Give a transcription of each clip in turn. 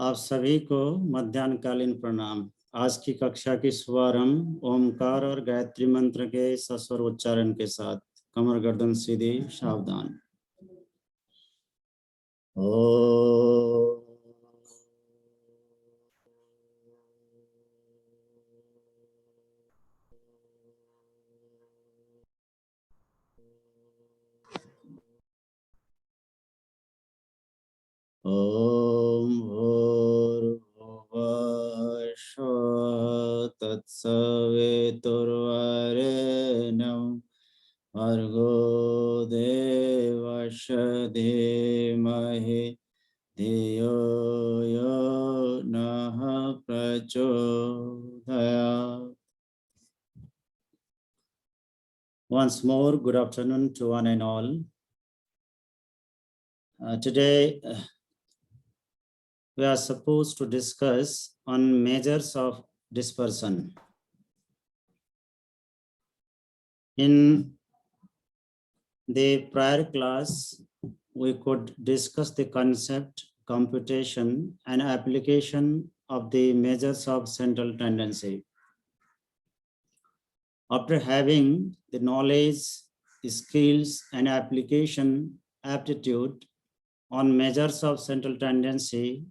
आप सभी को मध्याह्नकालीन प्रणाम। आज की कक्षा की शुभारंभ ओमकार और गायत्री मंत्र के सस्वर उच्चारण के साथ। कमर गर्दन सीधी, सावधान। ओम भूर्भुवः स्वः तत्सवितुर्वरेण्यं भर्गो देवस्य धीमहि धियो यो नः प्रचोदयात्। Once more, good afternoon to one and all. Today we are supposed to discuss on measures of dispersion. In the prior class, we could discuss the concept, computation, and application of the measures of central tendency. After having the knowledge, skills, and application aptitude on measures of central tendency,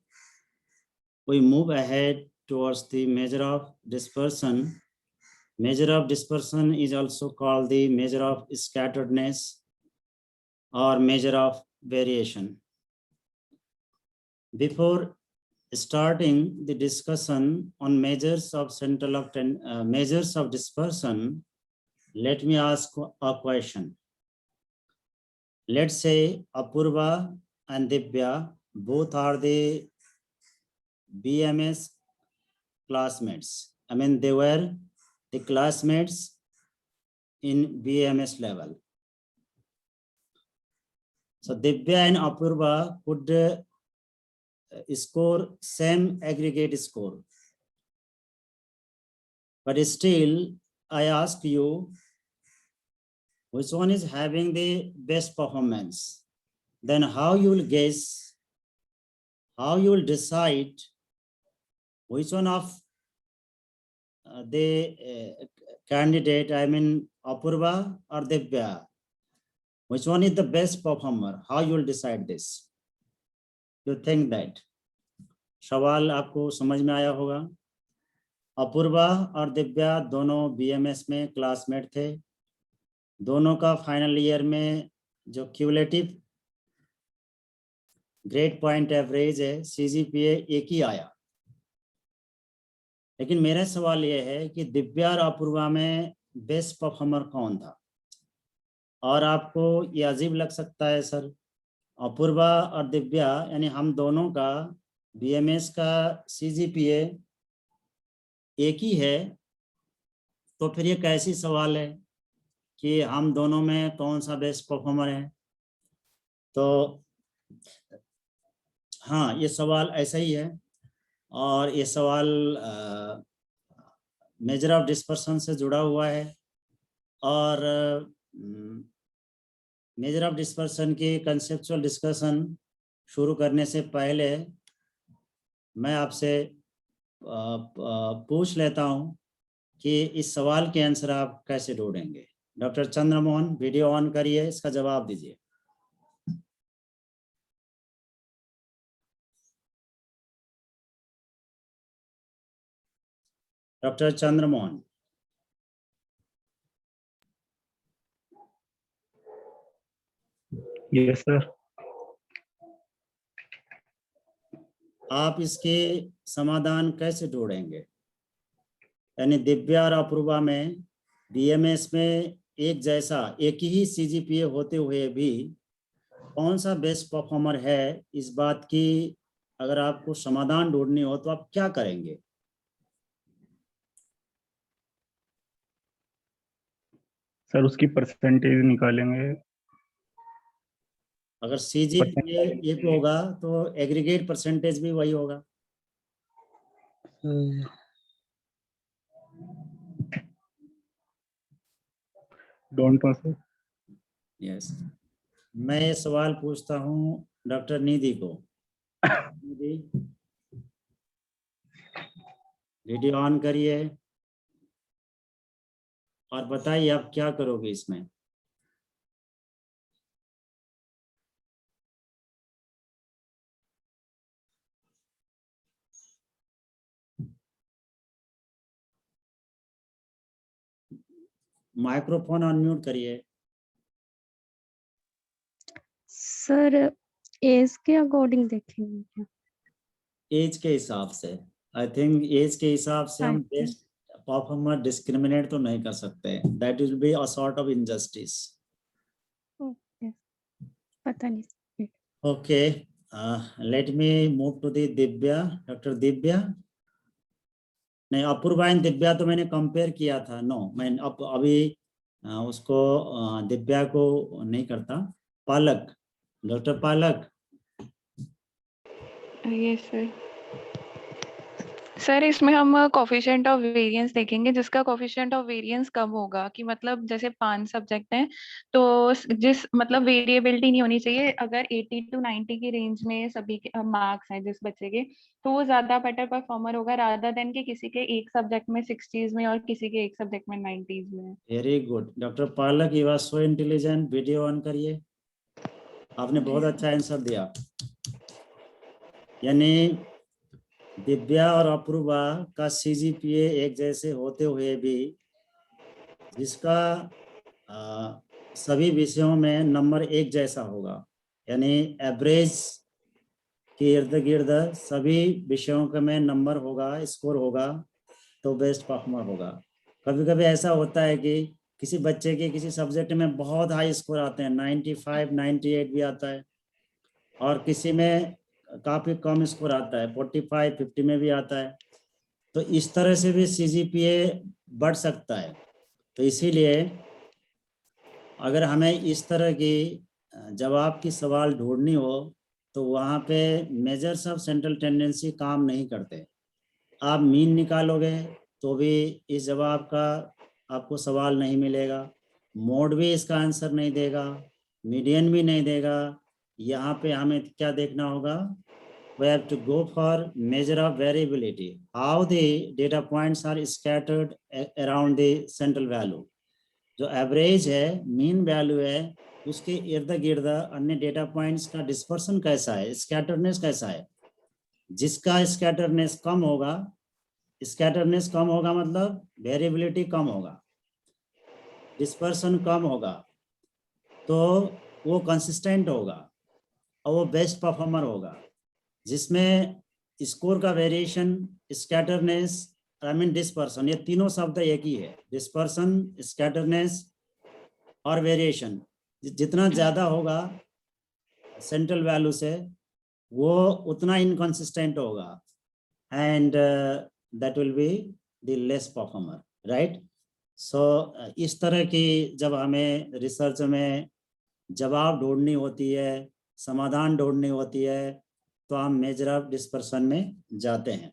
we move ahead towards the measure of dispersion. Measure of dispersion is also called the measure of scatteredness or measure of variation. Before starting the discussion on measures of measures of dispersion, let me ask a question. Let's say Apurva and Divya both are the BMS classmates. I mean, they were the classmates in BMS level. So Divya and Apurva could score same aggregate score. But still, I ask you, which one is having the best performance? Then how you will guess, how you will decide which one of the candidate, I mean Apurva or Divya, which one is the best performer? How you will decide this? You think that? सवाल आपको समझ में आया होगा। अपूर्वा और दिव्या दोनों BMS में classmate थे। दोनों का फाइनल ईयर में जो क्यूमुलेटिव ग्रेड पॉइंट एवरेज है, सीजीपीए एक ही आया। लेकिन मेरा सवाल यह है कि दिव्या और अपूर्वा में बेस्ट परफॉर्मर कौन था? और आपको ये अजीब लग सकता है सर, अपूर्वा और दिव्या यानी हम दोनों का बीएमएस का सीजीपीए एक ही है, तो फिर ये कैसी सवाल है कि हम दोनों में कौन सा बेस्ट परफॉर्मर है? तो हाँ, ये सवाल ऐसा ही है। और ये सवाल मेजर ऑफ डिस्पर्सन से जुड़ा हुआ है। और मेजर ऑफ डिस्पर्सन की कंसेप्चुअल डिस्कशन शुरू करने से पहले मैं आपसे पूछ लेता हूं कि इस सवाल के आंसर आप कैसे ढूंढेंगे। डॉक्टर चंद्रमोहन, वीडियो ऑन करिए, इसका जवाब दीजिए। डॉक्टर चंद्रमोहन। Yes sir. आप इसके समाधान कैसे ढूंढेंगे? यानी दिव्या और अपूर्वा में बीएमएस में एक जैसा एक ही सीजीपीए होते हुए भी कौन सा बेस्ट परफॉर्मर है, इस बात की अगर आपको समाधान ढूंढनी हो तो आप क्या करेंगे? सर उसकी परसेंटेज निकालेंगे। अगर सीजीपीए एक होगा तो एग्रीगेट परसेंटेज भी वही होगा। Don't know sir. यस, मैं ये सवाल पूछता हूँ डॉक्टर निधि को। निधि, वीडियो ऑन करिए और बताइए आप क्या करोगे इसमें। माइक्रोफोन अनम्यूट करिए। सर एज के अकॉर्डिंग देखेंगे क्या? एज के हिसाब से, आई थिंक एज के हिसाब से हम अच्छा। बेस्ट परफॉर्मर डिस्क्रिमिनेट तो नहीं कर सकते, that will be a sort of injustice. Okay, पता नहीं। Okay, let me move to the Divya, doctor Divya. नहीं, अपूर्वा एंड दिव्या तो मैंने कंपेयर किया था। नो, मैं अभी उसको दिव्या को नहीं करता। पालक, डॉक्टर पालक। Yes sir. सर इसमें हम कोफिशिएंट ऑफ वेरिएंस देखेंगे, जिसका कोफिशिएंट ऑफ वेरिएंस कम होगा, कि मतलब जैसे 5 सब्जेक्ट हैं तो जिस मतलब वेरिएबिलिटी नहीं होनी चाहिए। अगर 80 to 90 की रेंज में सभी के मार्क्स हैं जिस बच्चे के, तो वो ज्यादा बेटर परफॉर्मर होगा रादर देन कि किसी के एक सब्जेक्ट में 60s में और किसी के एक सब्जेक्ट में 90s में। Very good doctor Palak, you are so intelligent. Video on करिए। आपने बहुत अच्छा आंसर दिया। यानी दिव्या और अपूर्वा का सीजीपीए एक जैसे होते हुए भी जिसका सभी विषयों में नंबर एक जैसा होगा, यानी एवरेज के इर्द गिर्द सभी विषयों के में नंबर होगा, स्कोर होगा, तो बेस्ट परफॉर्मर होगा। कभी कभी ऐसा होता है कि किसी बच्चे के किसी सब्जेक्ट में बहुत हाई स्कोर आते हैं, 95, 98 भी आता है, और किसी में काफ़ी कम स्कोर आता है, 45, 50 में भी आता है। तो इस तरह से भी सीजीपीए बढ़ सकता है। तो इसीलिए अगर हमें इस तरह की जवाब की सवाल ढूंढनी हो तो वहाँ पे मेजर्स ऑफ सेंट्रल टेंडेंसी काम नहीं करते। आप मीन निकालोगे तो भी इस जवाब का आपको सवाल नहीं मिलेगा, मोड भी इसका आंसर नहीं देगा, मीडियन भी नहीं देगा। यहाँ पे हमें क्या देखना होगा? We have to go for measure of variability, how the data points are scattered around the central value. जो एवरेज है, मीन वैल्यू है, उसके इर्द गिर्द अन्य डेटा पॉइंट्स का डिस्पर्सन कैसा है, स्कैटरनेस कैसा है। जिसका स्कैटरनेस कम होगा, स्कैटरनेस कम होगा मतलब वेरिएबिलिटी कम होगा, डिस्पर्सन कम होगा, तो वो कंसिस्टेंट होगा और वो बेस्ट परफॉर्मर होगा। जिसमें स्कोर का वेरिएशन, स्कैटरनेस, आई मीन डिस्पर्सन, ये तीनों शब्द एक ही है। डिस्पर्सन, स्कैटरनेस और वेरिएशन जितना ज़्यादा होगा सेंट्रल वैल्यू से, वो उतना इनकंसिस्टेंट होगा, and that will be the less performer, right. So इस तरह की जब हमें रिसर्च में जवाब ढूंढनी होती है, समाधान ढूंढनी होती है, तो हम मेजर ऑफ डिस्पर्सन में जाते हैं।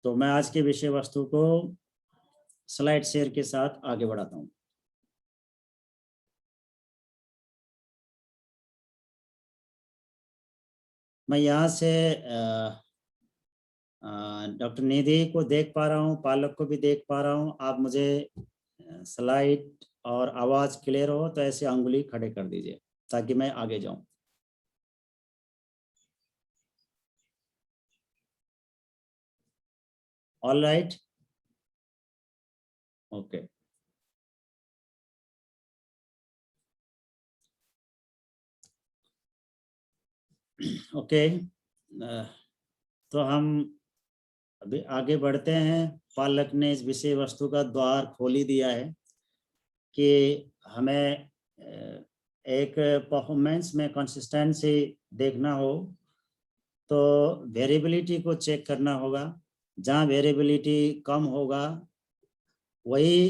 तो मैं आज के विषय वस्तु को स्लाइड शेयर के साथ आगे बढ़ाता हूँ। मैं यहाँ से डॉक्टर निधि को देख पा रहा हूँ, पालक को भी देख पा रहा हूँ। आप मुझे स्लाइड और आवाज़ क्लियर हो तो ऐसे अंगुली खड़े कर दीजिए ताकि मैं आगे जाऊँ। All right, okay. ओके, तो हम अभी आगे बढ़ते हैं। पालक ने इस विषय वस्तु का द्वार खोल ही दिया है कि हमें एक परफॉर्मेंस में कंसिस्टेंसी देखना हो तो वेरिएबिलिटी को चेक करना होगा। जहाँ वेरिएबिलिटी कम होगा वही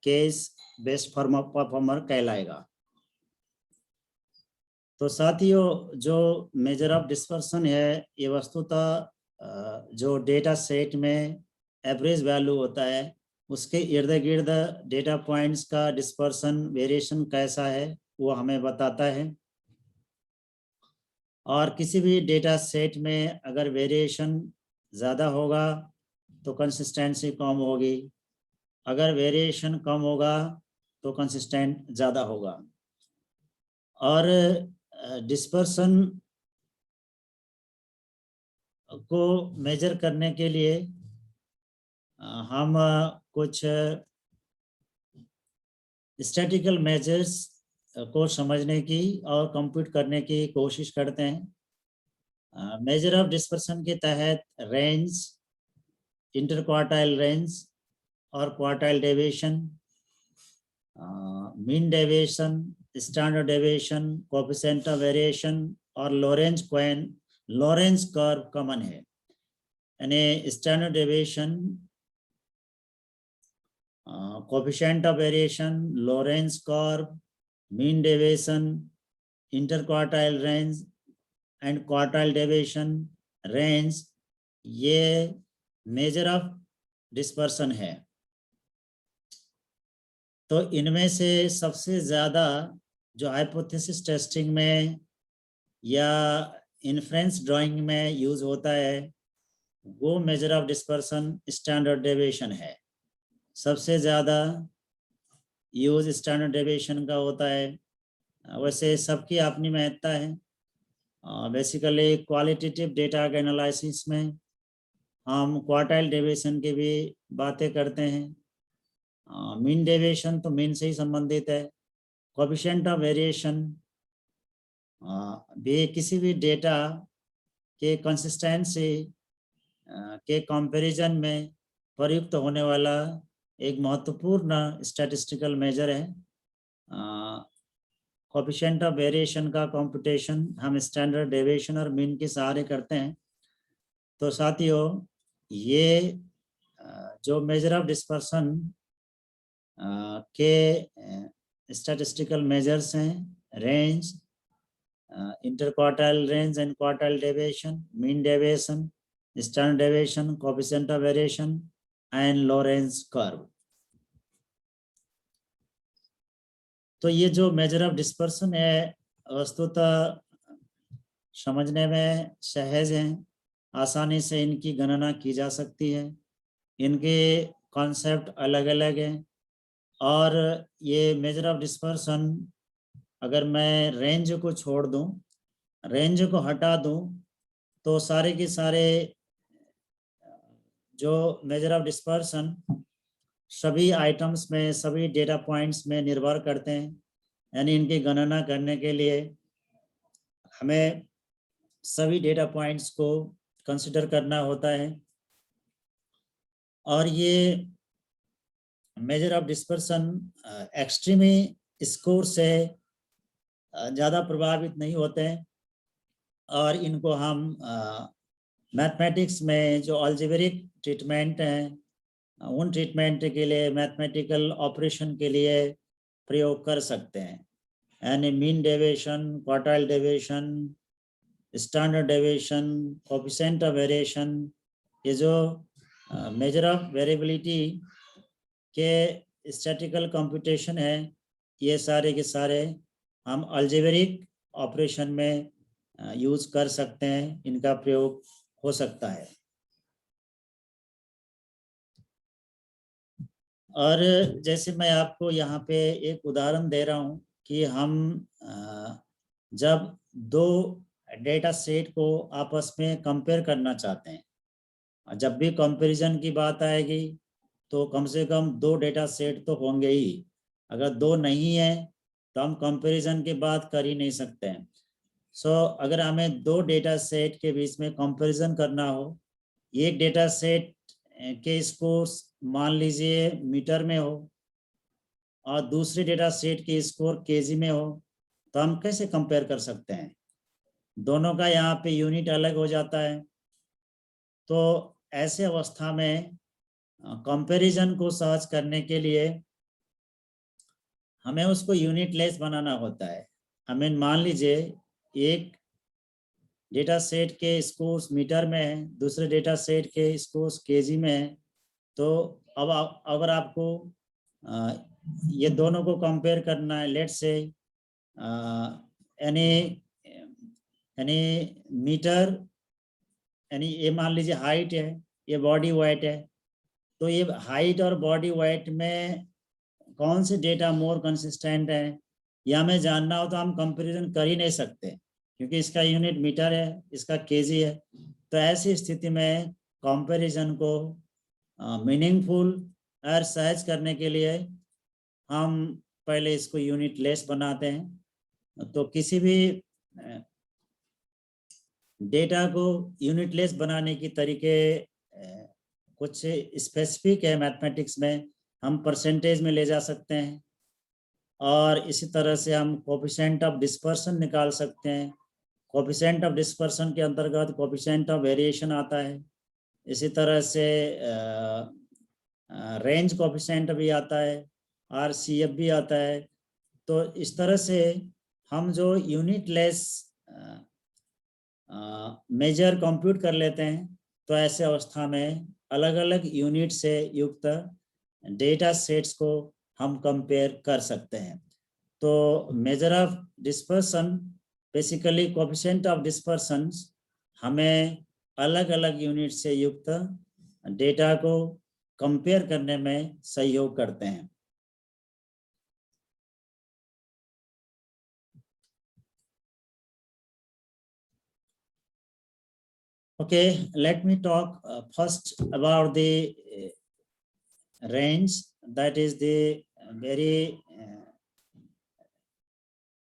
केस बेस्ट परफॉर्मर कहलाएगा। तो साथियों, जो मेजर ऑफ डिस्पर्सन है, ये वस्तुतः जो डेटा सेट में एवरेज वैल्यू होता है उसके इर्द गिर्द डेटा पॉइंट्स का डिस्पर्सन वेरिएशन कैसा है वो हमें बताता है। और किसी भी डेटा सेट में अगर वेरिएशन ज़्यादा होगा तो कंसिस्टेंसी कम होगी, अगर वेरिएशन कम होगा तो कंसिस्टेंट ज़्यादा होगा। और डिस्पर्सन को मेजर करने के लिए हम कुछ स्टैटिकल मेजर्स को समझने की और कंप्यूट करने की कोशिश करते हैं। मेजर ऑफ डिस्पर्सन के तहत रेंज, इंटरक्वार्टाइल रेंज और quartile deviation, mean deviation, standard deviation, coefficient of variation और लॉरेंज कर्व कॉमन है। यानी standard deviation, coefficient of variation, Lorentz curve, mean deviation, interquartile range and quartile deviation range, ये measure of dispersion है। तो इनमें से सबसे ज़्यादा जो हाइपोथेसिस टेस्टिंग में या इन्फ्रेंस ड्राइंग में यूज़ होता है वो measure of dispersion standard deviation है। सबसे ज़्यादा यूज स्टैंडर्ड डेविएशन का होता है। वैसे सबकी अपनी महत्ता है। बेसिकली क्वालिटेटिव डेटा के एनालिसिस में हम क्वार्टाइल डेविएशन की भी बातें करते हैं। मीन डेविएशन तो मीन से ही संबंधित है। कोएफिशिएंट ऑफ वेरिएशन भी किसी भी डेटा के कंसिस्टेंसी के कंपैरिजन में प्रयुक्त होने वाला एक महत्वपूर्ण स्टैटिस्टिकल मेजर है। कोएफिशिएंट ऑफ वेरिएशन का कंप्यूटेशन हम स्टैंडर्ड डेविएशन और मीन के सहारे करते हैं। तो साथियों, ये जो मेजर ऑफ डिस्पर्सन के स्टैटिस्टिकल मेजर्स हैं, range, interquartile range and quartile deviation, mean deviation, standard deviation, coefficient of variation and Lorentz curve. तो ये जो मेजर ऑफ डिस्पर्सन है वस्तुतः समझने में सहज हैं, आसानी से इनकी गणना की जा सकती है। इनके कॉन्सेप्ट अलग अलग हैं और ये मेजर ऑफ डिस्पर्सन अगर मैं रेंज को छोड़ दूं, रेंज को हटा दूं, तो सारे के सारे जो मेजर ऑफ डिस्पर्सन सभी आइटम्स में, सभी डेटा पॉइंट्स में निर्भर करते हैं। यानी इनकी गणना करने के लिए हमें सभी डेटा पॉइंट्स को कंसिडर करना होता है। और ये मेजर ऑफ डिस्पर्सन एक्सट्रीमी स्कोर से ज़्यादा प्रभावित नहीं होते हैं और इनको हम मैथमेटिक्स में जो अलजेब्रिक ट्रीटमेंट हैं उन ट्रीटमेंट के लिए, मैथमेटिकल ऑपरेशन के लिए प्रयोग कर सकते हैं। यानी mean deviation, quartile deviation, standard deviation, coefficient of variation, ये जो मेजर ऑफ वेरिएबिलिटी के स्टैटिकल कंप्यूटेशन है, ये सारे के सारे हम अलजेब्रिक ऑपरेशन में यूज कर सकते हैं, इनका प्रयोग हो सकता है। और जैसे मैं आपको यहाँ पे एक उदाहरण दे रहा हूँ कि हम जब दो डेटा सेट को आपस में कंपेयर करना चाहते हैं, जब भी कंपैरिजन की बात आएगी तो कम से कम दो डेटा सेट तो होंगे ही। अगर दो नहीं है तो हम कंपैरिजन की बात कर ही नहीं सकते हैं। अगर हमें दो डेटा सेट के बीच में कंपैरिजन करना हो, एक डेटा सेट के स्कोर्स मान लीजिए मीटर में हो और दूसरे डेटा सेट के स्कोर केजी में हो, तो हम कैसे कंपेयर कर सकते हैं? दोनों का यहाँ पे यूनिट अलग हो जाता है। तो ऐसे अवस्था में कंपैरिजन को सहज करने के लिए हमें उसको यूनिटलेस बनाना होता है। हमें मान लीजिए एक डेटा सेट के स्कोर्स मीटर में है, दूसरे डेटा सेट के स्कोर्स केजी में है, तो अब अगर आपको ये दोनों को कंपेयर करना है, लेट्स से यानी मीटर, यानी ये मान लीजिए हाइट है, ये बॉडी वेट है, तो ये हाइट और बॉडी वेट में कौन से डेटा मोर कंसिस्टेंट है, या हमें जानना हो तो हम कंपैरिजन कर ही नहीं सकते, क्योंकि इसका यूनिट मीटर है, इसका केजी है। तो ऐसी स्थिति में कंपैरिजन को मीनिंगफुल और सहज करने के लिए हम पहले इसको यूनिट लेस बनाते हैं। तो किसी भी डेटा को यूनिट लेस बनाने की तरीके कुछ स्पेसिफिक है मैथमेटिक्स में। हम परसेंटेज में ले जा सकते हैं, और इसी तरह से हम कोफिशिएंट ऑफ डिस्पर्सन निकाल सकते हैं। कोफिशिएंट ऑफ डिस्पर्सन के अंतर्गत कोफिशिएंट ऑफ वेरिएशन आता है। इसी तरह से रेंज कोफिशिएंट भी आता है, RCF भी आता है। तो इस तरह से हम जो यूनिट लेस मेजर कंप्यूट कर लेते हैं, तो ऐसे अवस्था में अलग अलग यूनिट से युक्त डेटा सेट्स को हम कंपेयर कर सकते हैं। तो measure of dispersion basically coefficient of dispersion हमें अलग अलग यूनिट से युक्त डेटा को कंपेयर करने में सहयोग करते हैं। Okay, let me talk first about the range. That is the very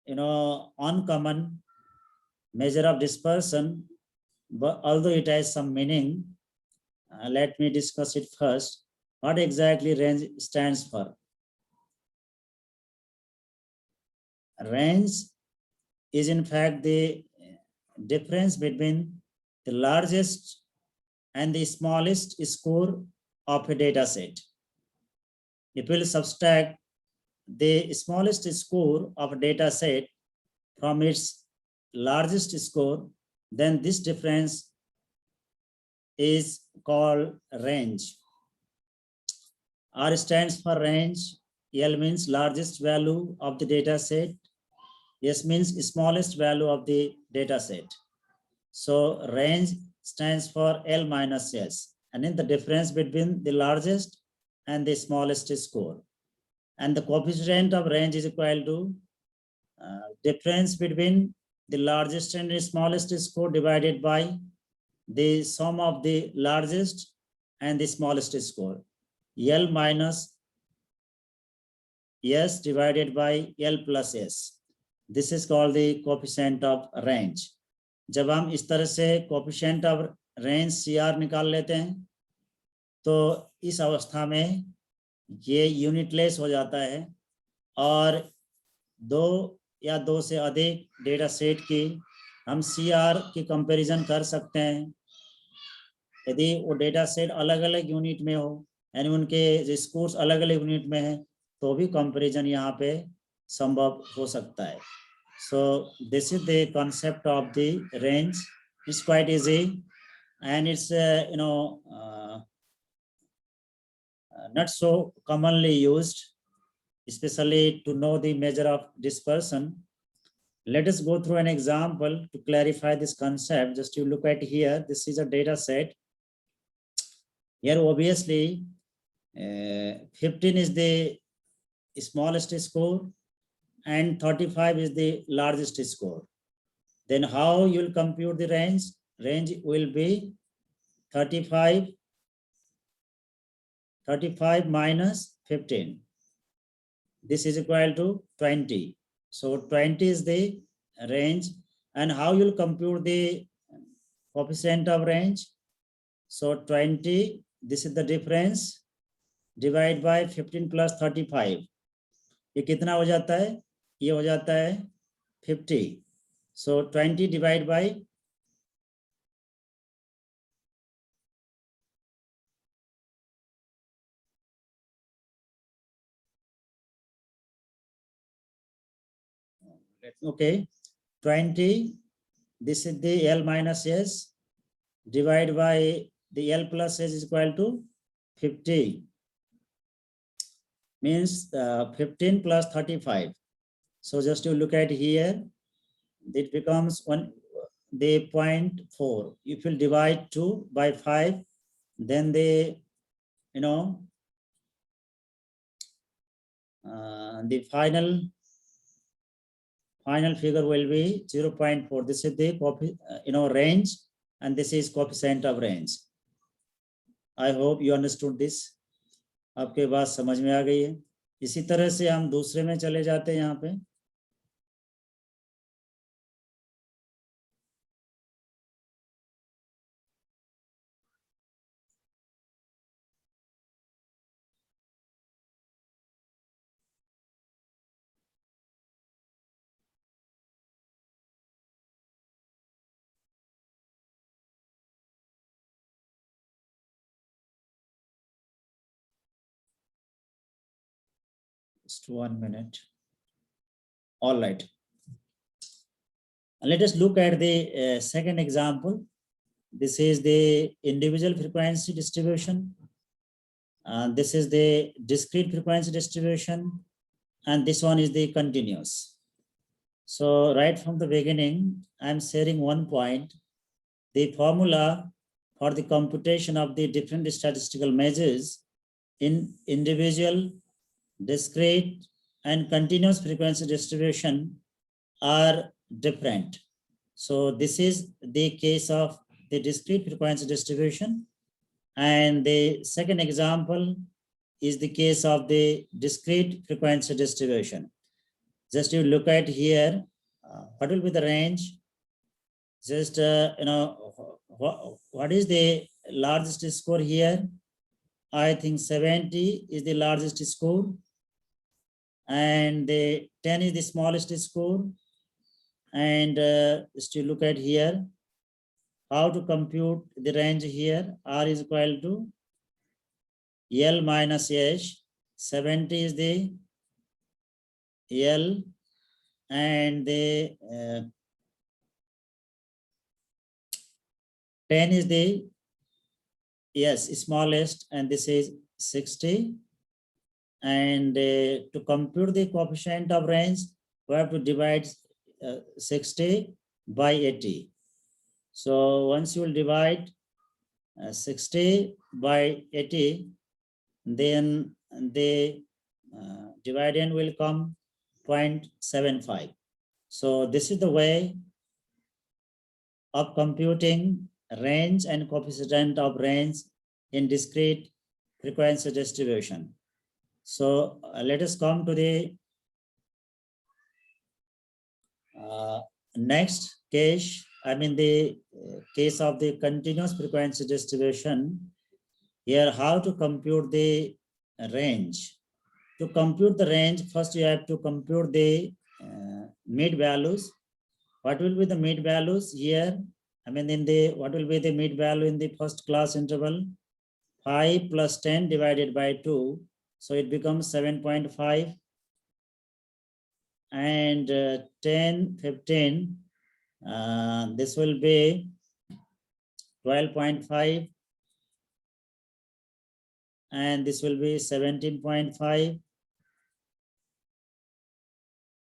uncommon measure of dispersion, but although it has some meaning, let me discuss it first. What exactly range stands for? Range is in fact the difference between the largest and the smallest score of a data set. If we will subtract the smallest score of a data set from its largest score, then this difference is called range. R stands for range. L means largest value of the data set. S means smallest value of the data set. So range stands for L minus S, and in the difference between the largest and the smallest score. And the coefficient of range is equal to difference between the largest and the smallest score divided by the sum of the largest and the smallest score. L minus S divided by L plus S. This is called the coefficient of range. जब हम इस तरह से coefficient of range CR निकाल लेते हैं, तो इस अवस्था में ये यूनिटलेस हो जाता है, और दो या दो से अधिक डेटा सेट की हम CR की कंपैरिजन कर सकते हैं। यदि वो डेटा सेट अलग अलग यूनिट में हो, यानी उनके स्कोर्स अलग अलग यूनिट में है, तो भी कंपैरिजन यहाँ पे संभव हो सकता है। So this is the concept of the range. It's quite easy, and it's not so commonly used, especially to know the measure of dispersion. Let us go through an example to clarify this concept. Just you look at here, this is a data set. Here obviously 15 is the smallest score and 35 is the largest score. Then how you will compute the range? Range will be 35 minus 15. This is equal to 20. So 20 is the range. And how you will compute the coefficient of range? So 20, this is the difference, divide by 15 plus 35. ये कितना हो जाता है? ये हो जाता है 50. So 20 divided by okay, 20, this is the L minus S, divided by the L plus S is equal to 50. Means 15 plus 35. So just you look at here, it becomes the 0.4. If you divide 2 by 5, then the you know, the final figure will be 0.4. This is the range, and this is coefficient of range. I hope you understood this. आपके बात समझ में आ गई है। इसी तरह से हम दूसरे में चले जाते हैं यहाँ पे। Just 1 minute. All right. Let us look at the second example. This is the individual frequency distribution. This is the discrete frequency distribution. And this one is the continuous. So right from the beginning, I'm sharing one point. The formula for the computation of the different statistical measures in individual, discrete, and continuous frequency distribution are different. So this is the case of the discrete frequency distribution. And the second example is the case of the discrete frequency distribution. Just you look at here, what will be the range? Just, what is the largest score here? I think 70 is the largest score. And the 10 is the smallest score. And just you look at here, how to compute the range here. R is equal to L minus H. 70 is the L, and the 10 is the smallest, and this is 60. And to compute the coefficient of range, we have to divide 60 by 80. So once you will divide 60 by 80, then the dividend will come 0.75. So this is the way of computing range and coefficient of range in discrete frequency distribution. So let us come to the next case. I mean the case of the continuous frequency distribution. Here, how to compute the range. To compute the range, first you have to compute the mid values. What will be the mid values here? I mean, what will be the mid value in the first class interval? 5 plus 10 divided by 2. So it becomes 7.5. And 10, 15, this will be 12.5. And this will be 17.5.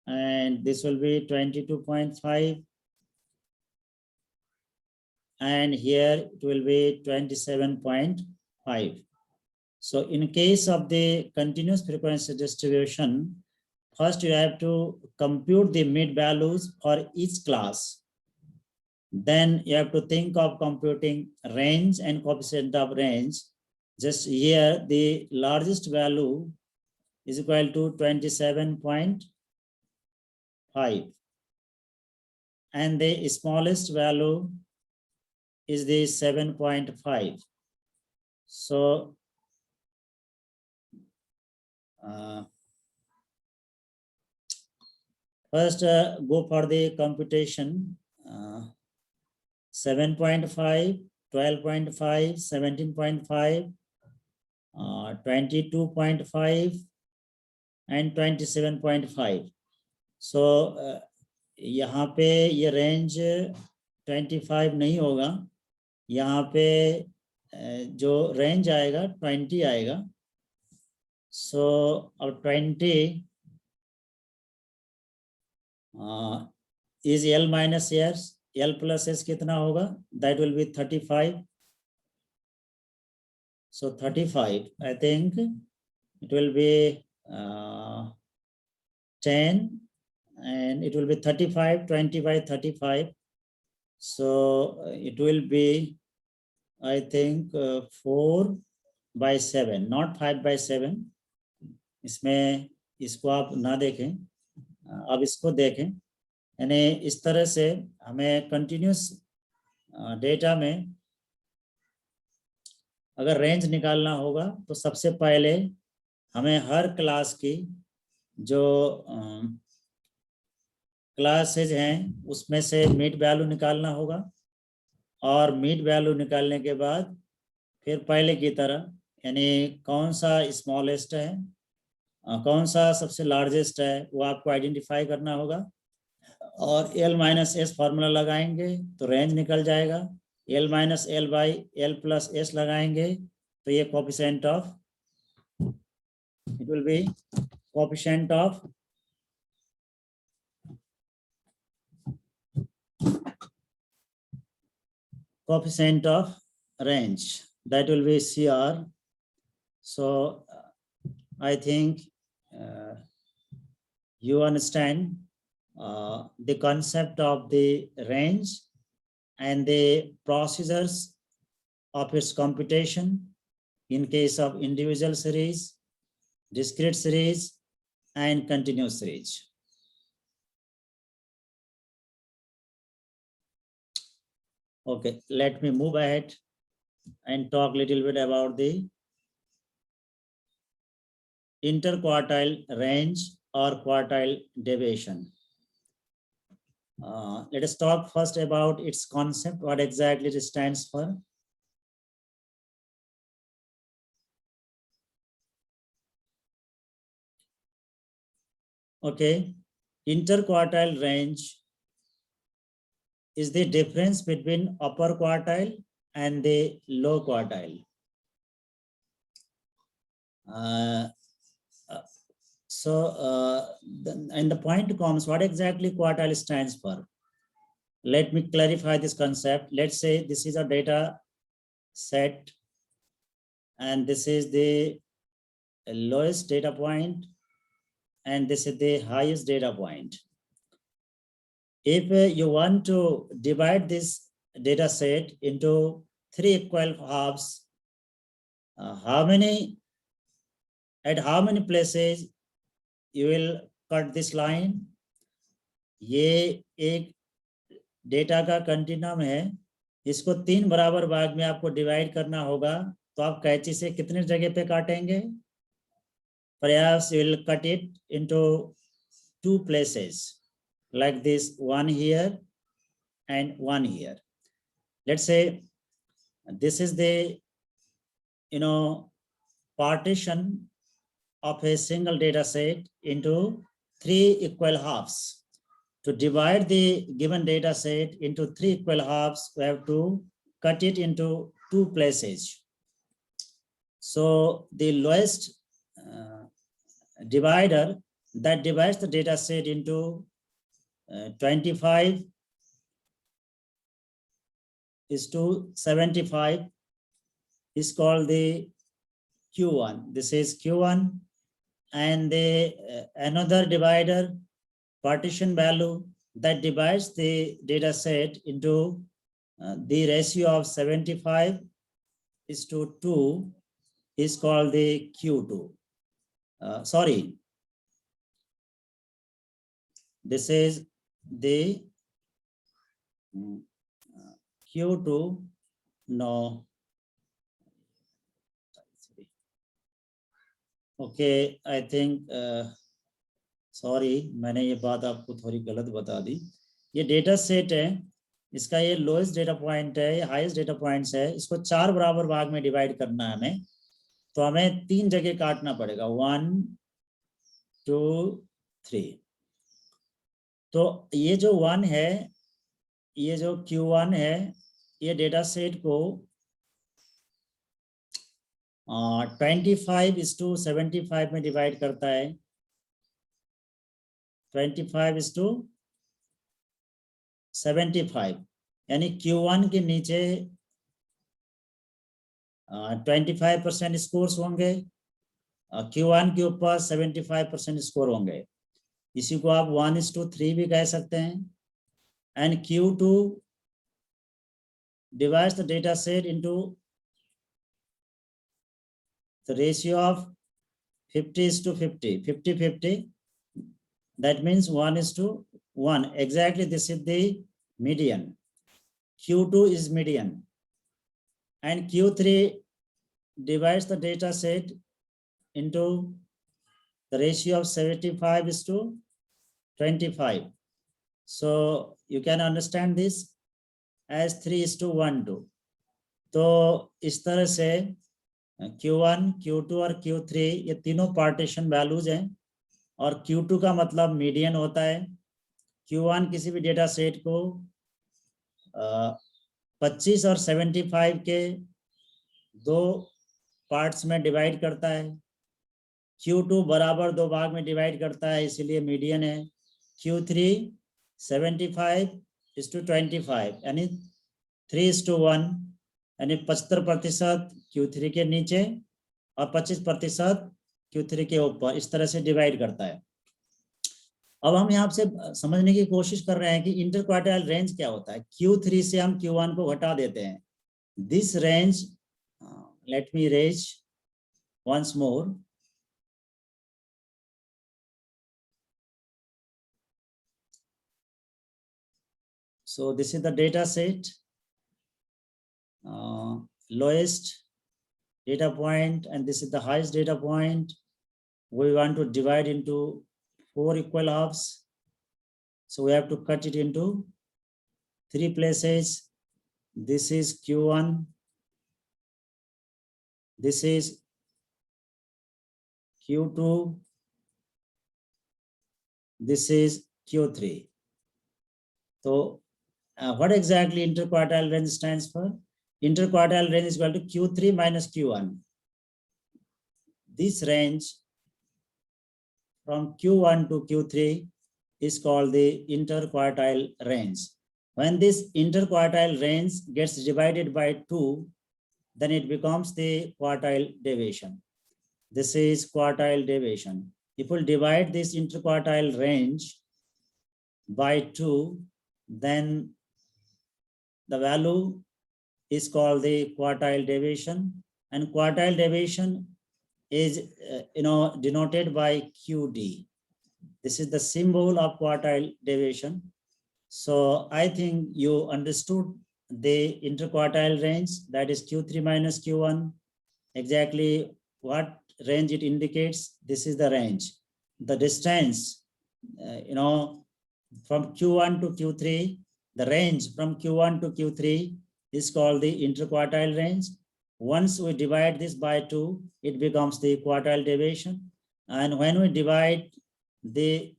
And this will be 22.5. And here it will be 27.5. So in case of the continuous frequency distribution, first you have to compute the mid values for each class. Then you have to think of computing range and coefficient of range. Just here, the largest value is equal to 27.5. And the smallest value is the 7.5. So first go for the computation. 7.5, 12.5, 17.5, 22.5 and 27.5. So यहाँ पे ये range 25 नहीं होगा, यहाँ पे जो range आएगा 20 आएगा. So अब 20 is L minus S. L plus S कितना होगा? That will be 35. So 35, I think it will be 10, and it will be 35, 20 by 35. So it will be, I think 4 by 7, not 5 by 7. इसमें इसको आप ना देखें, अब इसको देखें। यानी इस तरह से हमें कंटिन्यूस डेटा में अगर रेंज निकालना होगा तो सबसे पहले हमें हर क्लास की जो क्लासेज हैं उसमें से मिड वैल्यू निकालना होगा, और मिड वैल्यू निकालने के बाद फिर पहले की तरह यानी कौन सा स्मॉलेस्ट है, कौन सा सबसे लार्जेस्ट है, वो आपको आइडेंटिफाई करना होगा। और L माइनस एस फार्मूला लगाएंगे तो रेंज निकल जाएगा। L minus L by L plus S लगाएंगे तो ये coefficient of, it will be coefficient of range, that will be CR. So I think you understand the concept of the range and the procedures of its computation in case of individual series, discrete series, and continuous series. Okay, let me move ahead and talk a little bit about the interquartile range or quartile deviation. Let us talk first about its concept, what exactly it stands for. Okay, interquartile range is the difference between upper quartile and the low quartile. And the point comes, what exactly quartile stands for? Let me clarify this concept. Let's say this is a data set, and this is the lowest data point, and this is the highest data point. If you want to divide this data set into 3 equal halves, at how many places you will cut this line? ये एक data का continuum है, इसको 3 बराबर भाग में आपको divide करना होगा, तो आप कैंची से कितने जगह पे काटेंगे? Perhaps you will cut it into 2 places, like this, one here and one here. Let's say this is the partition of a single data set into 3 equal halves. To divide the given data set into 3 equal halves, we have to cut it into 2 places. So the lowest divider that divides the data set into 25 is to 75 is called the Q1. This is Q1. And the another divider, partition value, that divides the data set into the ratio of 75 is to 2 is called the Q2. Sorry, this is the Q2, no. Okay, I think sorry, मैंने ये बात आपको थोड़ी गलत बता दी। ये data set है, इसका ये लोएस्ट डेटा पॉइंट है, ये हाईएस्ट डेटा पॉइंट्स है, इसको 4 बराबर भाग में डिवाइड करना है हमें, तो हमें 3 जगह काटना पड़ेगा, 1 2 3। तो ये जो 1 है, ये जो Q1 है, ये डेटा सेट को 25:75 में डिवाइड करता है, 25:75, यानी Q1 के नीचे 25% स्कोर्स होंगे, Q1 के ऊपर 75% स्कोर होंगे। इसी को आप 1:3 भी कह सकते हैं। And Q2 divides the data set into the ratio of 50:50, 50-50. That means 1:1. Exactly, this is the median. Q2 is median. And Q3 divides the data set into the ratio of 75:25. So you can understand this as 3:1:2. तो इस तरह से Q1, Q2 और Q3 ये तीनों partition values हैं, और Q2 का मतलब मीडियन होता है। Q1 किसी भी डेटा सेट को 25 और 75 के दो पार्ट्स में डिवाइड करता है। Q2 बराबर दो भाग में डिवाइड करता है, इसीलिए मीडियन है। Q3 75:25 यानी 3:1, यानी 75% Q3 के नीचे और 25% Q3 के ऊपर, इस तरह से डिवाइड करता है। अब हम यहाँ से समझने की कोशिश कर रहे हैं कि इंटरक्वार्टाइल रेंज क्या होता है। Q3 से हम Q1 को घटा देते हैं। This range, let me raise once more. So this is the data set, lowest data point, and this is the highest data point. We want to divide into 4 equal halves. So we have to cut it into 3 places. This is Q1. This is Q2. This is Q3. So what exactly interquartile range stands for? Interquartile range is equal to Q3 minus Q1. This range from Q1 to Q3 is called the interquartile range. When this interquartile range gets divided by 2, then it becomes the quartile deviation. This is quartile deviation. If we divide this interquartile range by 2, then the value is called the quartile deviation, and quartile deviation is denoted by QD. This is the symbol of quartile deviation. So I think you understood the interquartile range, that is Q3 minus Q1. Exactly what range it indicates. This is the range. The distance, from Q1 to Q3, the range from Q1 to Q3 is called the interquartile range. Once we divide this by 2, it becomes the quartile deviation. And when we divide the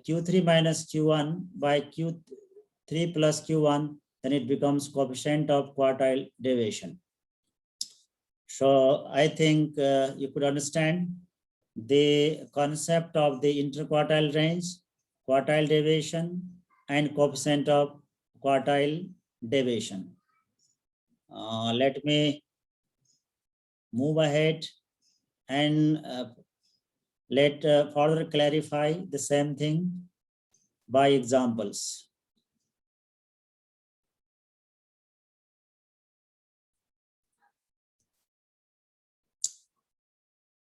Q3 minus Q1 by Q3 plus Q1, then it becomes coefficient of quartile deviation. So I think you could understand the concept of the interquartile range, quartile deviation, and coefficient of quartile deviation. Let me move ahead and let further clarify the same thing by examples.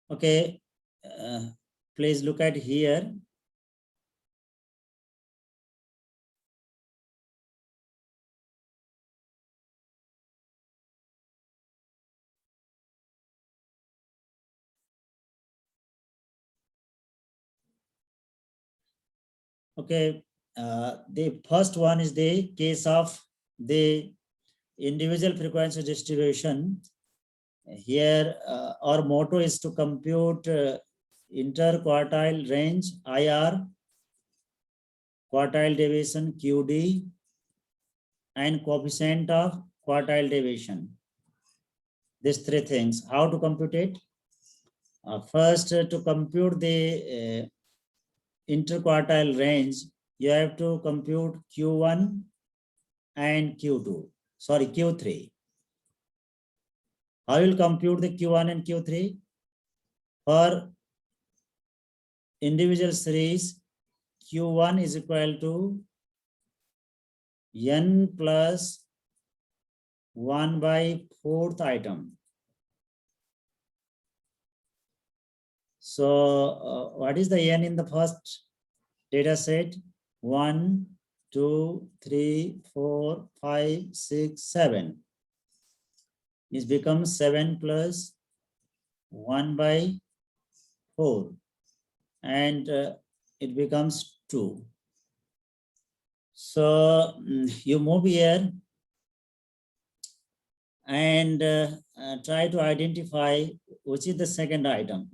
Okay, please look at here. Okay, the first one is the case of the individual frequency distribution. Here our motto is to compute interquartile range IR, quartile deviation QD, and coefficient of quartile deviation. These 3 things. How to compute it? First, to compute the interquartile range, you have to compute Q1 and Q2. Sorry, Q3. How will compute the Q1 and Q3? For individual series, Q1 is equal to n plus 1 by 4th item. So what is the n in the first data set? 1, 2, 3, 4, 5, 6, 7. It becomes 7 plus 1 by 4. And it becomes 2. So you move here and try to identify which is the second item.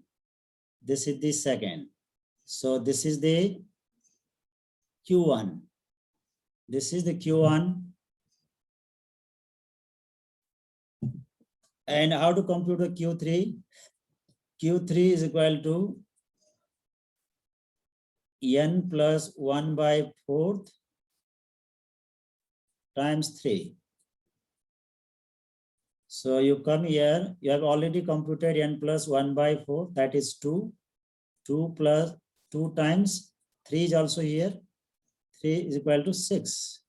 This is the second. So this is the Q1. This is the Q1. And how to compute the Q3? Q3 is equal to n plus 1 by 4th times 3. So you come here, you have already computed n plus 1 by 4, that is 2. 2 plus 2 times 3 is also here. 3 is equal to 6.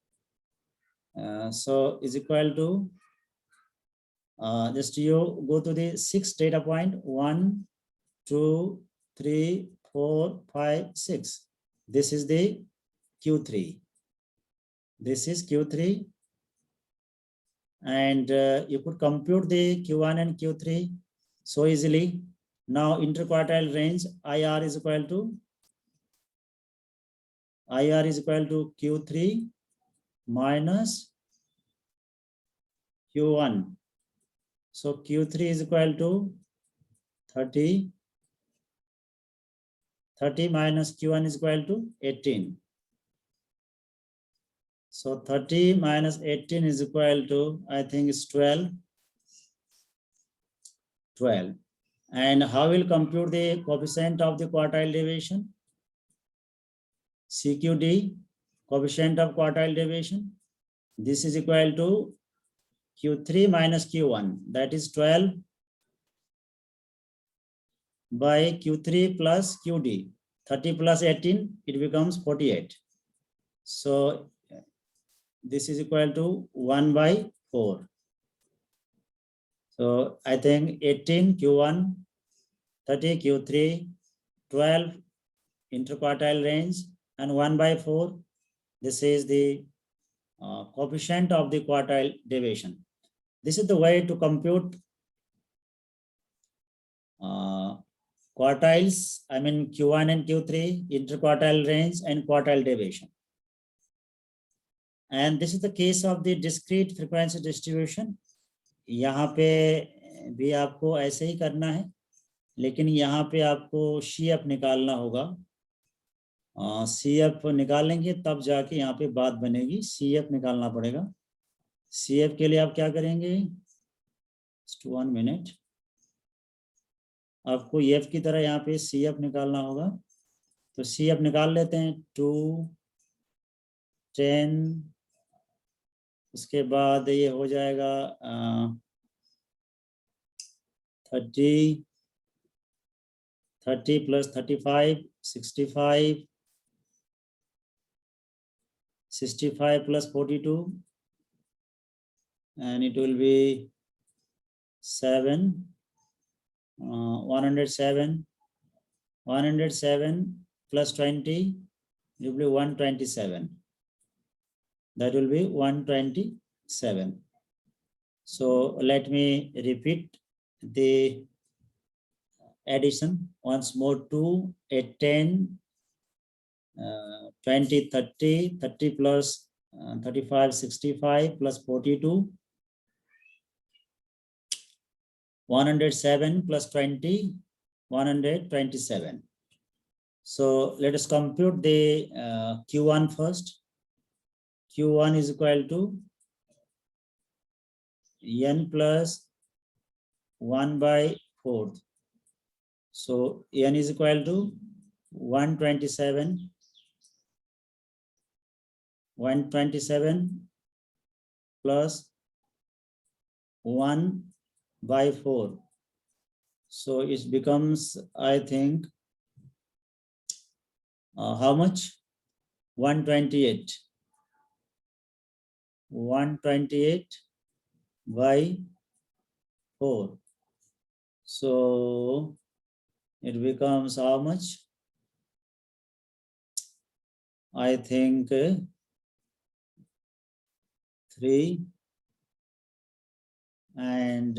So is equal to, just you go to the 6th data point, 1, 2, 3, 4, 5, 6. This is the Q3. This is Q3. And you could compute the Q1 and Q3 so easily. Now interquartile range IR is equal to Q3 minus Q1. So Q3 is equal to 30. 30 minus Q1 is equal to 18. So 30 minus 18 is equal to, I think it's 12. 12. And how will compute the coefficient of the quartile deviation? CQD, coefficient of quartile deviation. This is equal to Q3 minus Q1, that is 12 by Q3 plus QD. 30 plus 18, it becomes 48. So this is equal to 1 by 4. So I think 18 Q1, 30 Q3, 12 interquartile range, and 1 by 4. This is the coefficient of the quartile deviation. This is the way to compute quartiles, I mean Q1 and Q3, interquartile range and quartile deviation. And this is the case of the discrete frequency distribution. यहाँ पे भी आपको ऐसे ही करना है, लेकिन यहाँ पे आपको CF निकालना होगा। CF निकालेंगे तब जाके यहाँ पे बात बनेगी। CF निकालना पड़ेगा। CF के लिए आप क्या करेंगे? Just 1 minute. आपको EF की तरह यहाँ पे CF निकालना होगा। तो CF निकाल लेते हैं। 2, 10, उसके बाद ये हो जाएगा 30 plus 35, 65, 65 plus 42, and it will be 7, 107, 107 plus 20, it will be 127. That will be 127. So let me repeat the addition once more. 2, 8, 10, 20, 30, 30 plus 35, 65 plus 42, 107 plus 20, 127. So let us compute the Q1 first. Q1 is equal to n plus 1 by 4th. So n is equal to 127. 127 plus 1 by 4. So it becomes, I think, how much? 128. 128 by 4. So it becomes how much? I think 3 and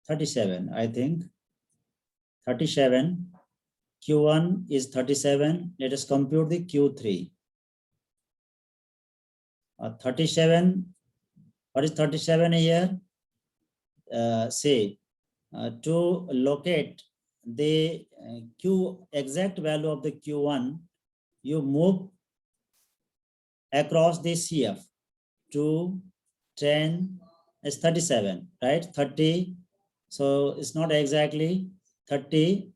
37. I think 37. Q1 is 37. Let us compute the Q3. 37. What is 37 here? Say to locate the Q exact value of the Q1, you move across the CF to 10 is 37, right? 30. So it's not exactly 30.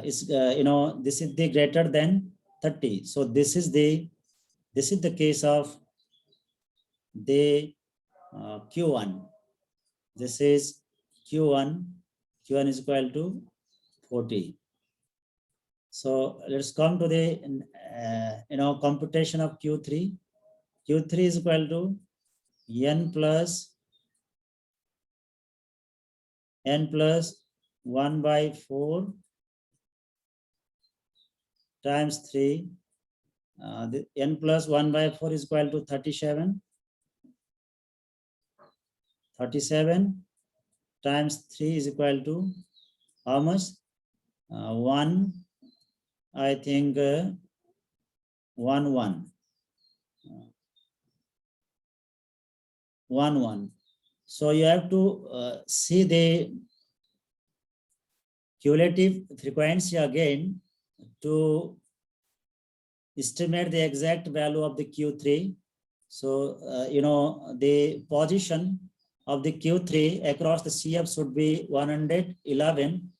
Is this is the greater than 30. So this is the case of the Q1. This is Q1. Q1 is equal to 40. So let's come to the computation of Q3. Q3 is equal to n plus 1 by 4 times 3. The n plus 1 by 4 is equal to 37. 37 times 3 is equal to how much? 1, I think 1, 1. 1, 1. So you have to see the cumulative frequency again to estimate the exact value of the Q3. So, the position of the Q3 across the CF should be 111.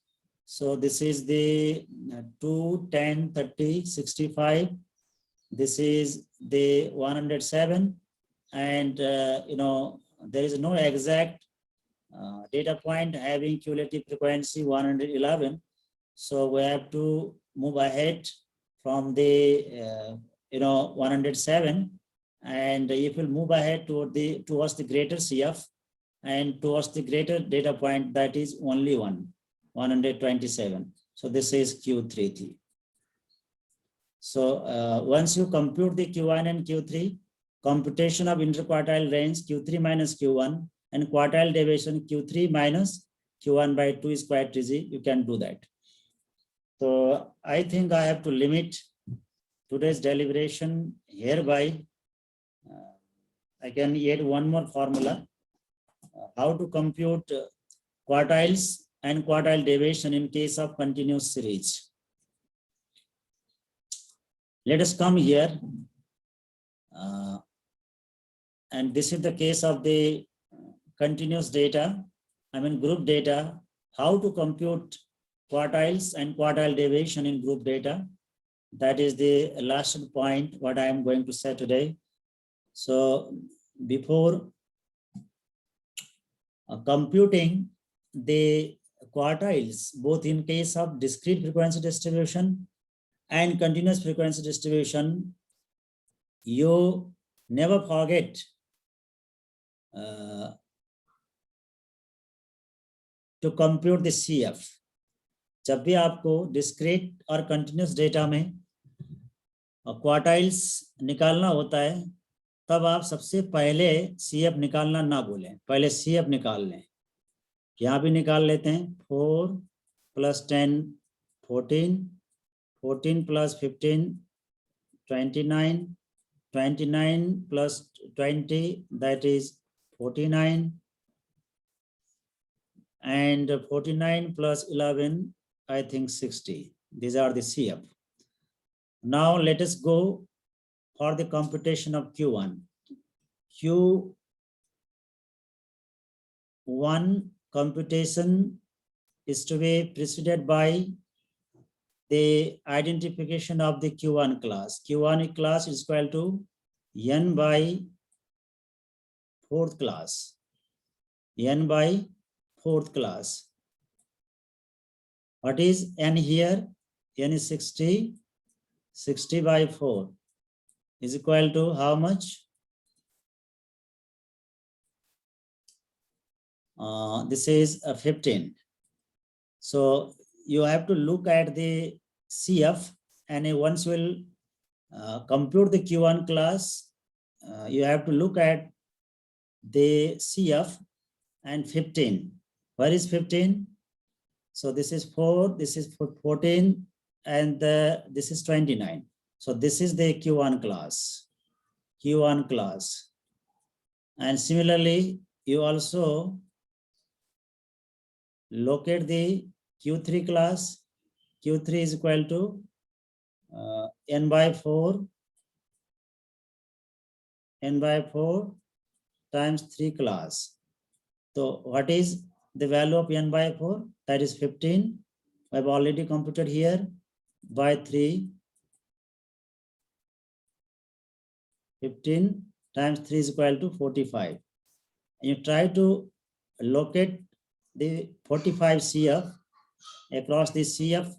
So this is the 2, 10, 30, 65. This is the 107. And, there is no exact data point having cumulative frequency 111. So we have to move ahead from the 107, and if we move ahead towards the greater CF and towards the greater data point, that is only 127. So this is Q3. So once you compute the Q1 and Q3, computation of interquartile range Q3 minus Q1 and quartile deviation Q3 minus Q1 by 2 is quite easy. You can do that. So I think I have to limit today's deliberation hereby. I can add one more formula. How to compute quartiles and quartile deviation in case of continuous series. Let us come here. And this is the case of the continuous data, group data, how to compute quartiles and quartile deviation in group data. That is the last point what I am going to say today. So before computing the quartiles, both in case of discrete frequency distribution and continuous frequency distribution, you never forget to compute the CF. जब भी आपको discrete और continuous data में quartiles निकालना होता है, तब आप सबसे पहले CF निकालना ना भूलें, पहले CF निकाल लें. यहाँ भी निकाल लेते हैं. 4 + 10 14, 14 + 15 29, 29 + 20, that is 49, and 49 + 11, I think 60. These are the CF. Now let us go for the computation of Q1. Q1 computation is to be preceded by the identification of the Q1 class. Q1 class is equal to n by 4th class. n by 4th class. What is n here? N is 60. 60 by 4 is equal to how much? This is 15. So you have to look at the CF, and once you will compute the Q1 class, you have to look at the CF and 15. Where is 15? So this is 4, this is 14, and this is 29. So this is the Q1 class. Q1 class. And similarly, you also locate the Q3 class. Q3 is equal to n by 4 times 3 class. So what is the value of n by 4? That is 15. I have already computed here. By 3. 15 times 3 is equal to 45. And you try to locate the 45 CF across the CF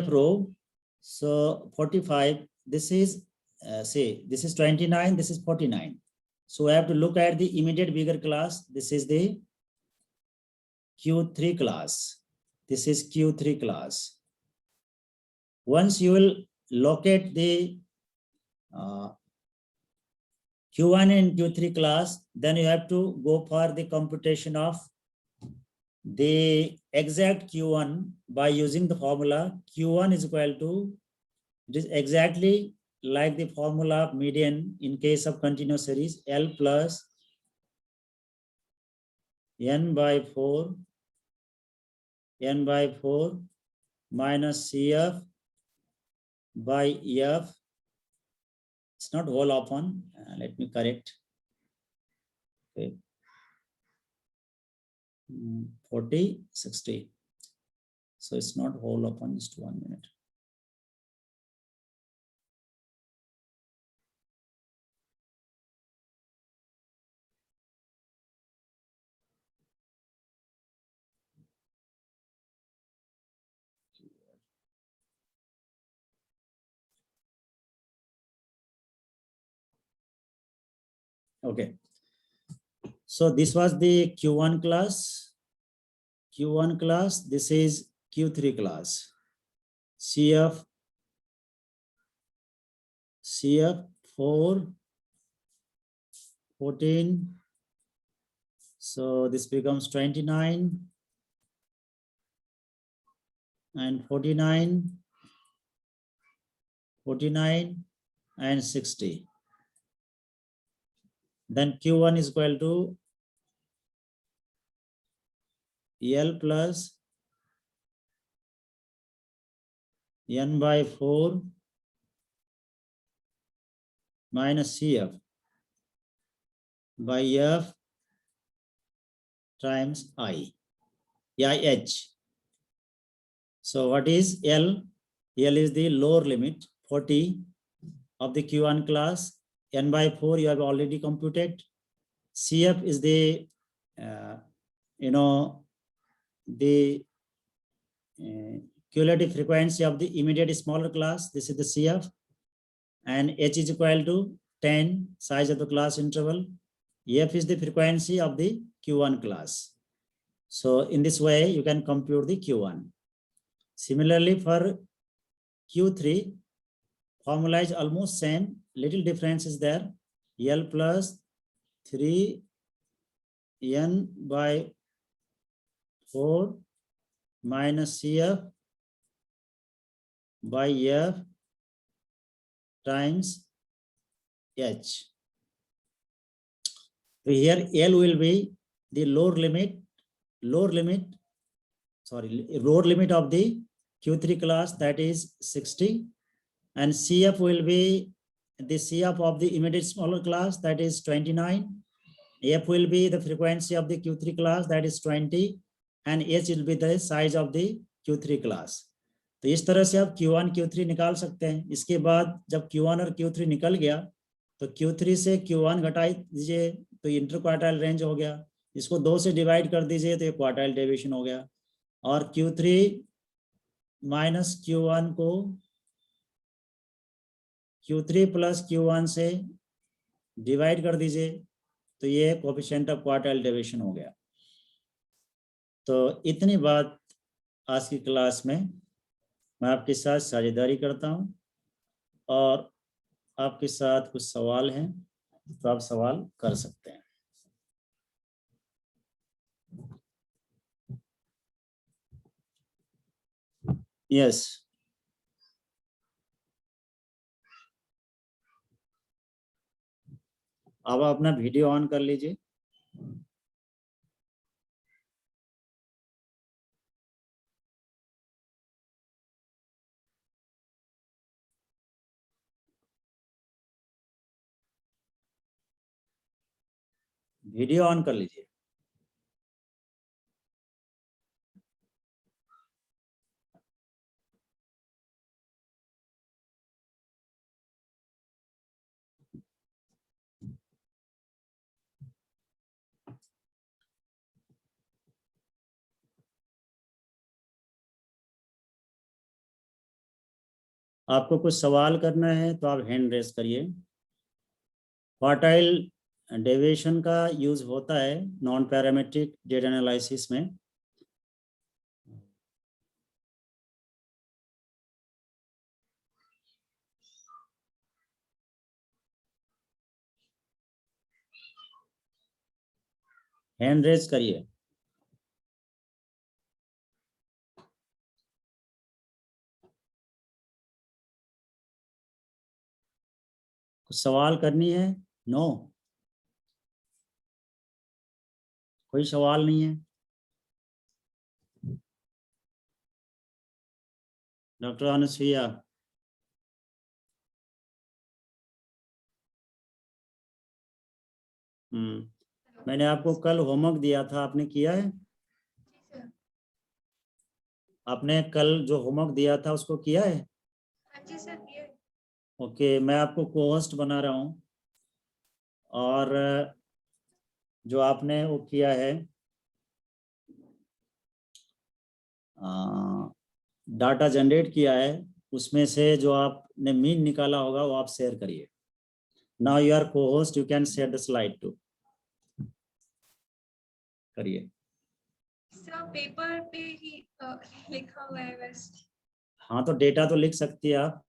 row. So 45, this is say this is 29, this is 49. So I have to look at the immediate bigger class. This is the Q3 class. This is Q3 class. Once you will locate the Q1 and Q3 class, then you have to go for the computation of the exact Q1 by using the formula. Q1 is equal to, it is exactly like the formula of median in case of continuous series, L plus n by 4 minus CF by F. It's not whole upon, let me correct. Okay. 40, 60. So it's not whole upon, just 1 minute. Okay. So this was the Q1 class. Q1 class, this is Q3 class. CF 4, 14. So this becomes 29 and 49 and 60. Then Q1 is equal to L plus n by 4 minus CF by F times IH. So what is L? L is the lower limit, 40 of the Q1 class. N by 4 you have already computed. CF is the the cumulative frequency of the immediate smaller class. This is the CF, and H is equal to 10, size of the class interval. F is the frequency of the Q1 class. So in this way you can compute the Q1. Similarly for Q3, formula is almost same, little difference is there. L plus 3 n by 4 minus CF by F times H. So here L will be the lower limit of the Q3 class, that is 60, and CF will be the CF of the immediate smaller class, that is 29. F will be the frequency of the Q3 class, that is 20, and H will be the size of the Q3 class. तो इस तरह से आप Q1 Q3 निकाल सकते हैं. इसके बाद जब Q1 और Q3 निकल गया तो Q3 से Q1 घटा दीजिए तो इंटर क्वार्टाइल रेंज हो गया। इसको 2 से डिवाइड कर दीजिए तो ये क्वार्टाइल डेविएशन हो गया। और Q3 माइनस Q1 को Q3 प्लस Q1 से डिवाइड कर दीजिए तो ये कोएफिशिएंट ऑफ क्वार्टाइल डेविएशन हो गया। तो इतनी बात आज की क्लास में मैं आपके साथ साझेदारी करता हूं, और आपके साथ कुछ सवाल हैं तो आप सवाल कर सकते हैं। यस, अब आप अपना वीडियो ऑन कर लीजिए। वीडियो ऑन कर लीजिए। आपको कुछ सवाल करना है तो आप हैंड रेस करिए। क्वार्टाइल डेविएशन का यूज होता है नॉन पैरामेट्रिक डेटा एनालिसिस में। हैंड रेस करिए। कुछ सवाल करनी है? नो, कोई सवाल नहीं है। डॉक्टर अनुसुईया, मैंने आपको कल होमवर्क दिया था, आपने किया है? आपने कल जो होमवर्क दिया था उसको किया है? हाँ जी सर, किया है। ओके, मैं आपको को-होस्ट बना रहा हूँ, और जो आपने वो किया है डाटा जनरेट किया है, उसमें से जो आपने मीन निकाला होगा वो आप शेयर करिए। Now you are co-host, you can share the slide too. करिए। सर पेपर पे ही लिखा हुआ है बस। हाँ, तो डेटा तो लिख सकती है आप।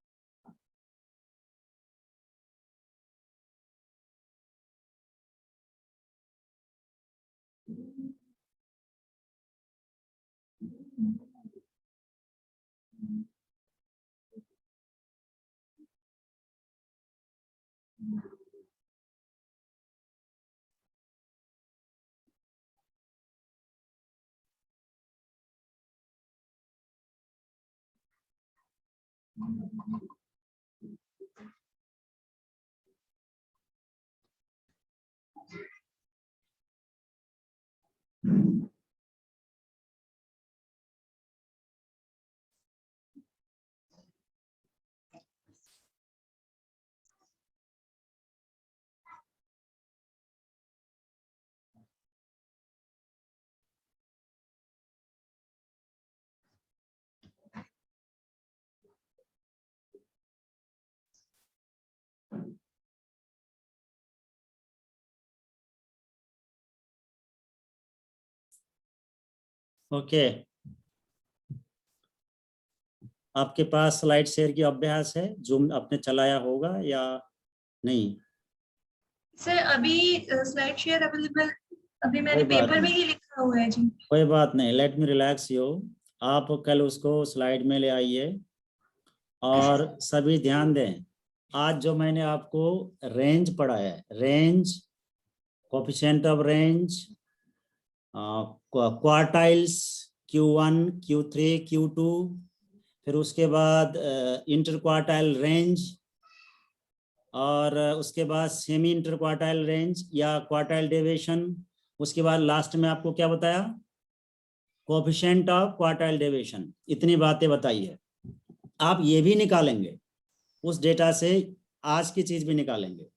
ओके, आपके पास स्लाइड शेयर की अभ्यास है? जूम आपने चलाया होगा या नहीं? सर अभी स्लाइड शेयर अवेलेबल, अभी मैंने कोई बात पेपर में नहीं। ही लिखा हुआ है जी। कोई बात नहीं, लेट मी रिलैक्स यू। आप कल उसको स्लाइड में ले आइए, और सभी ध्यान दें, आज जो मैंने आपको रेंज पढ़ाया है, range, coefficient of range, quartiles Q1, Q3, Q2, फिर उसके बाद इंटर क्वार्टाइल रेंज, और उसके बाद सेमी इंटर क्वार्टाइल रेंज या क्वार्टाइल डेविएशन, उसके बाद लास्ट में आपको क्या बताया? Coefficient of quartile deviation. इतनी बातें बताई है। आप ये भी निकालेंगे उस डेटा से, आज की चीज भी निकालेंगे।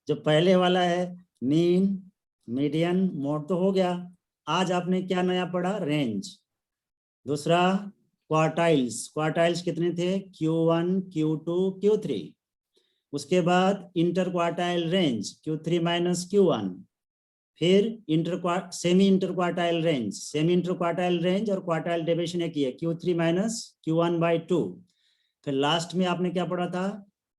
जो पहले वाला है मीन, मीडियन, मोड तो हो गया। आज आपने क्या नया पढ़ा? रेंज। दूसरा क्वार्टाइल्स। क्वार्टाइल्स कितने थे? Q1, Q2, Q3। उसके बाद inter quartile range Q3 minus Q1। फिर semi inter quartile range. Semi inter quartile range और क्वार्टाइल डेविएशन एक ही है, Q3 माइनस Q1/2। फिर लास्ट में आपने क्या पढ़ा था?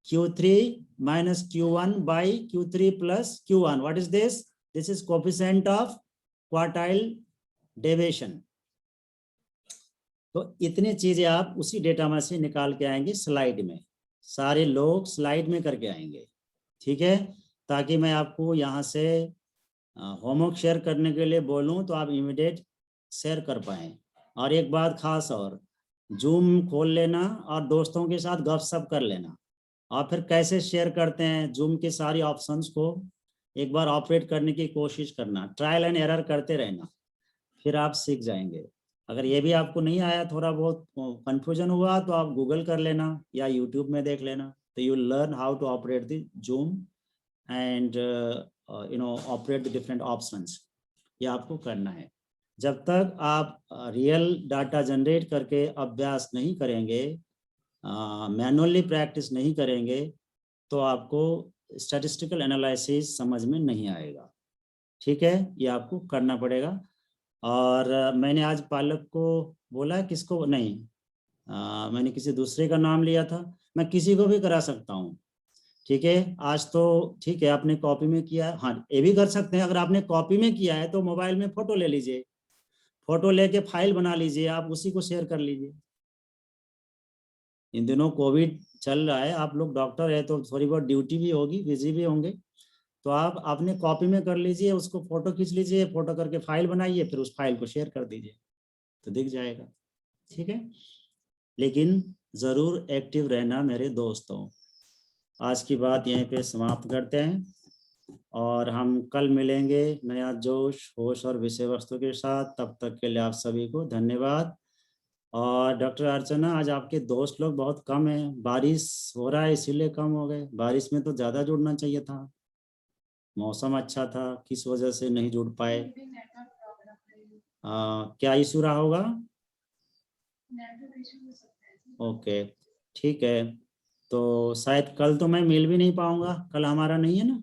Q3 minus Q1 by Q3 plus Q1. What is this? This is coefficient of quartile deviation. तो इतनी चीजें आप उसी डेटा में से निकाल के आएंगे स्लाइड में, सारे लोग स्लाइड में करके आएंगे, ठीक है? ताकि मैं आपको यहाँ से होमवर्क शेयर करने के लिए बोलूँ तो आप इमीडिएट शेयर कर पाएँ। और एक बात खास और, जूम खोल लेना और दोस्तों के साथ गपशप कर लेना। और फिर कैसे शेयर करते हैं जूम के सारी ऑप्शंस को एक बार ऑपरेट करने की कोशिश करना, ट्रायल एंड एरर करते रहना, फिर आप सीख जाएंगे। अगर ये भी आपको नहीं आया, थोड़ा बहुत कंफ्यूजन हुआ, तो आप गूगल कर लेना या यूट्यूब में देख लेना, तो you learn how to operate the Zoom and operate the different options. ये आपको करना है। जब तक आप रियल डाटा जनरेट करके अभ्यास नहीं करेंगे, मैनुअली प्रैक्टिस नहीं करेंगे, तो आपको स्टैटिस्टिकल एनालिसिस समझ में नहीं आएगा, ठीक है? ये आपको करना पड़ेगा। और मैंने आज पालक को बोला, किसको नहीं, मैंने किसी दूसरे का नाम लिया था, मैं किसी को भी करा सकता हूँ, ठीक है? आज तो ठीक है, आपने कॉपी में किया, हाँ ये भी कर सकते हैं। अगर आपने कॉपी में किया है तो मोबाइल में फोटो ले लीजिए, फोटो लेके फाइल बना लीजिए, आप उसी को शेयर कर लीजिए। इन दिनों कोविड चल रहा है, आप लोग डॉक्टर है तो थोड़ी बहुत ड्यूटी भी होगी, बिजी भी होंगे, तो आप अपने कॉपी में कर लीजिए, उसको फोटो खींच लीजिए, फोटो करके फाइल बनाइए, फिर उस फाइल को शेयर कर दीजिए तो दिख जाएगा, ठीक है? लेकिन जरूर एक्टिव रहना मेरे दोस्तों। आज की बात यहीं पे समाप्त करते हैं और हम कल मिलेंगे नया जोश, होश और विषय वस्तु के साथ। तब तक के लिए आप सभी को धन्यवाद। और डॉक्टर अर्चना, आज आपके दोस्त लोग बहुत कम हैं, बारिश हो रहा है इसीलिए कम हो गए, बारिश में तो ज़्यादा जुड़ना चाहिए था, मौसम अच्छा था, किस वजह से नहीं जुड़ पाए? क्या इशू रहा होगा? ओके, ठीक है, तो शायद कल तो मैं मिल भी नहीं पाऊंगा, कल हमारा नहीं है ना,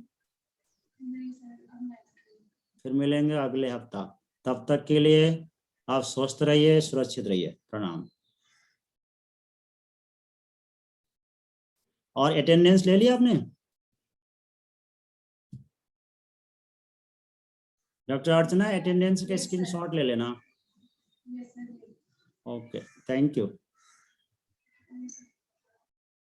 फिर मिलेंगे अगले हफ्ता। तब तक के लिए आप स्वस्थ रहिए, सुरक्षित रहिए। प्रणाम। और अटेंडेंस ले लिया आपने? डॉक्टर अर्चना, अटेंडेंस के स्क्रीनशॉट ले लेना। Okay, thank you.